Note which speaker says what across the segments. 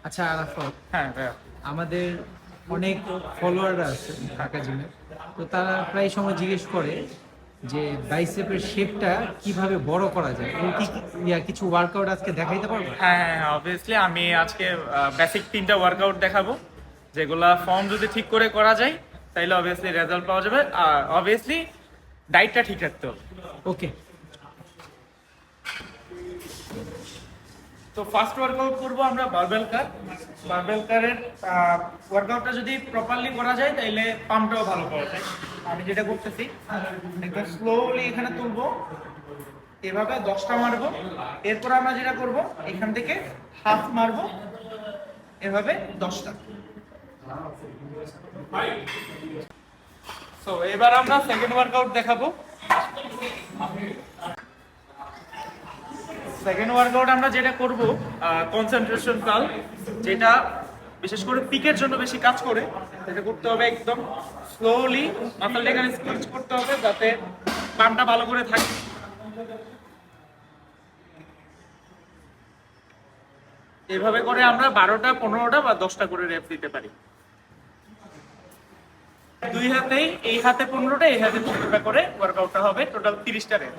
Speaker 1: আচ্ছা আরাফাত,
Speaker 2: হ্যাঁ ভাইয়া।
Speaker 1: আমাদের অনেক ফলোয়াররা আছে ঢাকা জিমে। তো তারা প্রায় সময় জিজ্ঞেস করে যে বাইসেপের শেপটা কিভাবে বড় করা যায়। তুমি কি কিছু ওয়ার্কআউট আজকে দেখাইতে পারবে?
Speaker 2: হ্যাঁ হ্যাঁ অবভিয়াসলি আমি আজকে বেসিক 3টা ওয়ার্কআউট দেখাবো, যেগুলা ফর্ম যদি ঠিক করে করা যায় তাহলে অবভিয়াসলি রেজাল্ট পাওয়া যাবে। আর অবভিয়াসলি ডায়েটটা ঠিক রাখতে হবে।
Speaker 1: ওকে।
Speaker 2: তো ফার্স্ট ওয়ার্কআউট করবো আমরা বারবেল কার। বারবেল কারের ওয়ার্কআউটটা যদি প্রপারলি করা যায় তাহলে পাম্পটাও ভালো পাওয়া যায়। আমি যেটা করতেছি, একদম স্লোলি এখানে তুলবো, এভাবে 10টা মারবো। এরপর আমরা যেটা করব, এখান থেকে হাফ মারবো, এভাবে 10টা। সো এবার আমরা সেকেন্ড ওয়ার্কআউট দেখাবো। সেকেন্ড ওয়ার্কআউট আমরা যেটা করব, কনসেন্ট্রেশন কাল, যেটা বিশেষ করে পিকের জন্য বেশি কাজ করে। এটা করতে হবে একদম স্লোলি, মাসলটা এখানে স্কুইজ করতে হবে যাতে পাম্পটা ভালো করে থাকে। এভাবে করে আমরা 12টা 15টা বা 10টা করে রেপ দিতে পারি। দুই হাতেই, এই হাতে 15টা, এই হাতে 15টা করে ওয়ার্কআউটটা হবে, টোটাল 30টা রেপ।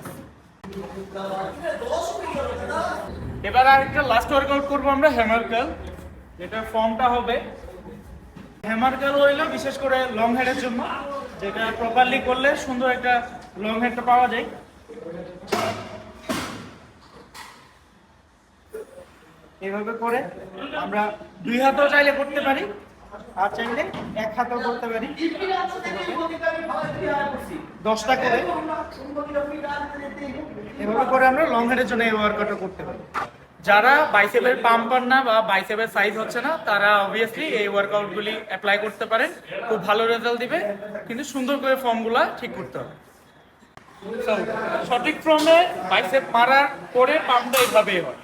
Speaker 2: এবার আরেকটা লাস্ট ওয়ার্কআউট করবো আমরা হ্যামার কার্ল, যেটা ফর্মটা হবে। হ্যামার কার্ল হইলো বিশেষ করে লং হেডের জন্য, যেটা প্রপারলি করলে সুন্দর একটা লং হেডটা পাওয়া যায়। এইভাবে করে আমরা দুই হাতেও চাইলে করতে পারি, আর চাইলে এক হাতেও করতে পারি। 10টা করে এভাবে করে আমরা লং হেডের জন্য এই ওয়ার্কআউটটা করতে পারি। যারা বাইসেপের পাম্পার না বা বাইসেপের সাইজ হচ্ছে না, তারা অবভিয়াসলি এই ওয়ার্কআউটগুলি অ্যাপ্লাই করতে পারেন, খুব ভালো রেজাল্ট দিবে। কিন্তু সুন্দর করে ফর্মগুলা ঠিক করতে হবে। সঠিক ফর্মে বাইসেপ মারার পরে পাম্পটা এইভাবেই হয়।